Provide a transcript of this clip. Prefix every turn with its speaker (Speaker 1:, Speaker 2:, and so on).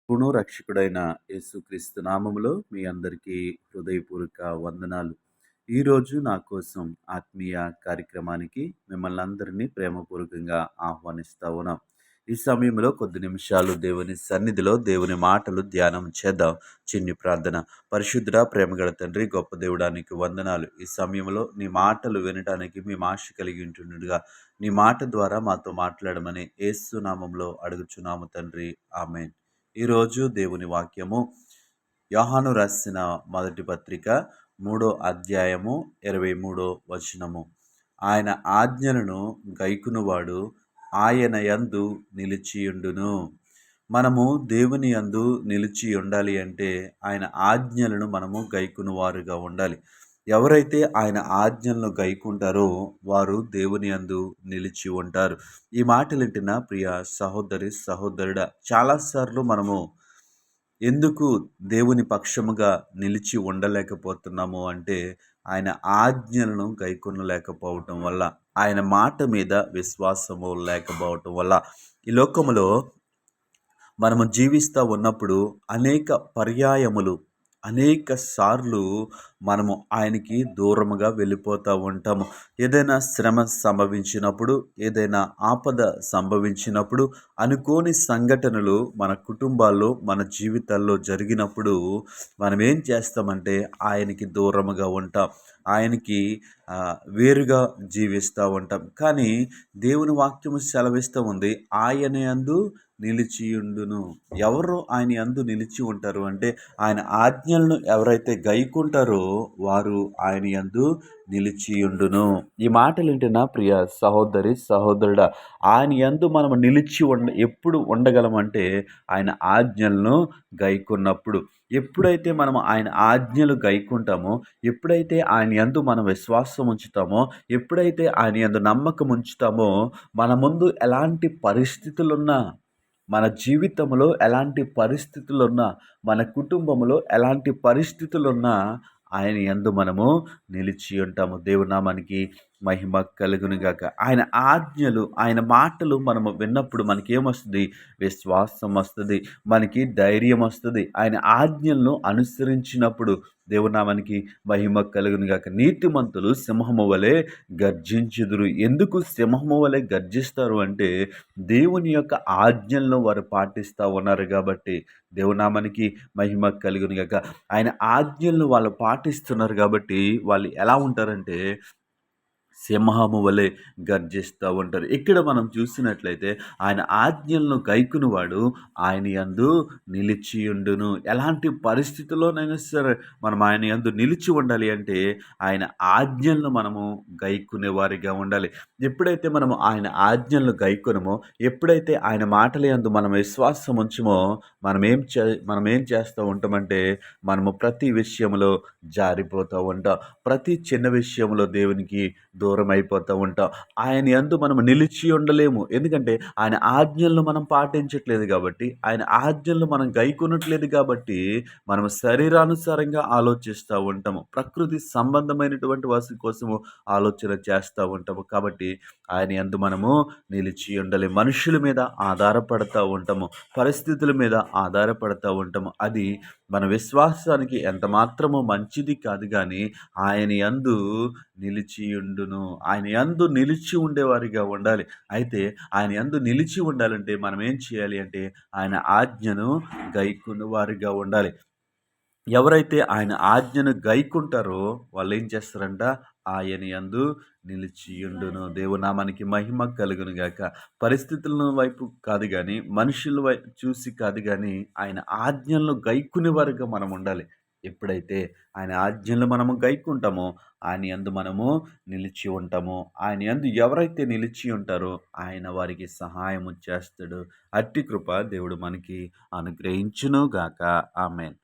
Speaker 1: ప్రభువును రక్షకుడైన యేసుక్రీస్తు నామములో మీ అందరికీ హృదయపూర్వక వందనాలు. ఈరోజు నా కోసం ఆత్మీయ కార్యక్రమానికి మిమ్మల్ని అందరినీ ప్రేమపూర్వకంగా ఆహ్వానిస్తా ఉన్నాం. ఈ సమయంలో కొద్ది నిమిషాలు దేవుని సన్నిధిలో దేవుని మాటలు ధ్యానం చేద్దాం. చిన్ని ప్రార్థన. పరిశుద్ధుడా, ప్రేమగల తండ్రి, గొప్ప దేవుడానికి వందనాలు. ఈ సమయంలో నీ మాటలు వినడానికి మేము ఆశ కలిగి ఉంటుండగా నీ మాట ద్వారా మాతో మాట్లాడమని యేసు నామంలో అడుగుచున్నాము తండ్రి. ఆమేన్. ఈరోజు దేవుని వాక్యము యోహాను రాసిన మొదటి పత్రిక 3వ అధ్యాయము 23వ వచనము. ఆయన ఆజ్ఞలను గైకొనువాడు ఆయన యందు నిలిచియుండును. మనము దేవుని యందు నిలిచి ఉండాలి అంటే ఆయన ఆజ్ఞలను మనము గైకొనువారుగా ఉండాలి. ఎవరైతే ఆయన ఆజ్ఞలను గైకుంటారో వారు దేవుని యందు నిలిచి ఉంటారు. ఈ మాటలింటిన ప్రియ సహోదరి సహోదరుడా, చాలాసార్లు మనము ఎందుకు దేవుని పక్షముగా నిలిచి ఉండలేకపోతున్నాము అంటే ఆయన ఆజ్ఞలను గైకొనలేకపోవటం వల్ల, ఆయన మాట మీద విశ్వాసము లేకపోవటం వల్ల. ఈ లోకములో మనము జీవిస్తూ ఉన్నప్పుడు అనేక పర్యాయములు, అనేక సార్లు మనము ఆయనకి దూరముగా వెళ్ళిపోతూ ఉంటాము. ఏదైనా శ్రమ సంభవించినప్పుడు, ఏదైనా ఆపద సంభవించినప్పుడు, అనుకోని సంఘటనలు మన కుటుంబాల్లో, మన జీవితాల్లో జరిగినప్పుడు మనం ఏం చేస్తామంటే ఆయనకి దూరముగా ఉంటాం. ఆయనకి వేరుగా జీవిస్తూ ఉంటాం. కానీ దేవుని వాక్యము సెలవిస్తూ ఉంది, ఆయన యందు నిలిచియుండును. ఎవరు ఆయన యందు నిలిచి ఉంటారు అంటే ఆయన ఆజ్ఞలను ఎవరైతే గైకుంటారో వారు ఆయన యందు నిలిచియుండును. ఈ మాటలు వింటున్న ప్రియ సహోదరి సహోదరుడా, ఆయన యందు మనం నిలిచి ఎప్పుడు ఉండగలమంటే ఆయన ఆజ్ఞలను గైకున్నప్పుడు. ఎప్పుడైతే మనం ఆయన ఆజ్ఞలు గైకుంటామో, ఎప్పుడైతే ఆయన యందు మనం విశ్వాసం ఉంచుతామో, ఎప్పుడైతే ఆయన యందు నమ్మకం ఉంచుతామో, మన ముందు ఎలాంటి పరిస్థితులున్నా, మన జీవితంలో ఎలాంటి పరిస్థితులున్నా, మన కుటుంబంలో ఎలాంటి పరిస్థితులున్నా ఆయన యందు మనము నిలిచి ఉంటాము. దేవుని నామానికి మహిమ కలుగునుగాక. ఆయన ఆజ్ఞలు, ఆయన మాటలు మనము విన్నప్పుడు మనకేమొస్తుంది? విశ్వాసం వస్తుంది, మనకి ధైర్యం వస్తుంది. ఆయన ఆజ్ఞలను అనుసరించినప్పుడు దేవుని నామానికి మహిమ కలుగునుగాక. నీతిమంతులు సింహము వలె గర్జించుదురు. ఎందుకు సింహము వలె గర్జిస్తారు అంటే దేవుని యొక్క ఆజ్ఞలను వారు పాటిస్తూ ఉన్నారు కాబట్టి. దేవుని నామానికి మహిమ కలుగునుగాక. ఆయన ఆజ్ఞలను వాళ్ళు పాటిస్తున్నారు కాబట్టి వాళ్ళు ఎలా ఉంటారంటే సింహము వలె గర్జిస్తూ ఉంటారు. ఇక్కడ మనం చూసినట్లయితే ఆయన ఆజ్ఞలను గైకొనువాడు ఆయన యందు నిలిచియుండును. ఎలాంటి పరిస్థితుల్లోనైనా సరే మనం ఆయన యందు నిలిచి ఉండాలి అంటే ఆయన ఆజ్ఞలను మనము గైకొనే వారిగా ఉండాలి. ఎప్పుడైతే మనము ఆయన ఆజ్ఞలను గైకొనమో, ఎప్పుడైతే ఆయన మాటల యందు మనం విశ్వాసం ఉంచుమో, మనం ఏం చేస్తూ ఉంటామంటే మనము ప్రతి విషయంలో జారిపోతూ ఉంటాం. ప్రతి చిన్న విషయంలో దేవునికి దూరం అయిపోతూ ఉంటాం. ఆయన యందు మనం నిలిచి ఉండలేము. ఎందుకంటే ఆయన ఆజ్ఞలను మనం పాటించట్లేదు కాబట్టి, ఆయన ఆజ్ఞలను మనం గైకొనట్లేదు కాబట్టి, మనం శరీరానుసారంగా ఆలోచిస్తూ ఉంటాము. ప్రకృతి సంబంధమైనటువంటి వాటి కోసము ఆలోచన చేస్తూ ఉంటాము. కాబట్టి ఆయన యందు మనము నిలిచి ఉండలేము. మనుషుల మీద ఆధారపడతా ఉంటాము, పరిస్థితుల మీద ఆధారపడతా ఉంటాము. అది మన విశ్వాసానికి ఎంత మాత్రము మంచిది కాదు. కానీ ఆయన యందు నిలిచియుండును. ఆయన యందు నిలిచి ఉండేవారిగా ఉండాలి. అయితే ఆయన యందు నిలిచి ఉండాలంటే మనం ఏం చేయాలి అంటే ఆయన ఆజ్ఞను గైకొను వారిగా ఉండాలి. ఎవరైతే ఆయన ఆజ్ఞను గైకుంటారో వాళ్ళు ఏం చేస్తారంట? ఆయన యందు నిలిచియుండును. దేవునామానికి మహిమ కలుగును గాక. పరిస్థితులను వైపు కాదు గాని, మనుషుల చూసి కాదు గాని, ఆయన ఆజ్ఞలను గైకునే వారుగా మనం ఉండాలి. ఎప్పుడైతే ఆయన ఆజ్ఞలు మనము గైకుంటామో ఆయన యందు మనము నిలిచి ఉంటాము. ఆయన యందు ఎవరైతే నిలిచి ఉంటారో ఆయన వారికి సహాయము చేస్తాడు. అట్టి కృప దేవుడు మనకి అనుగ్రహించును గాక. ఆమేన్.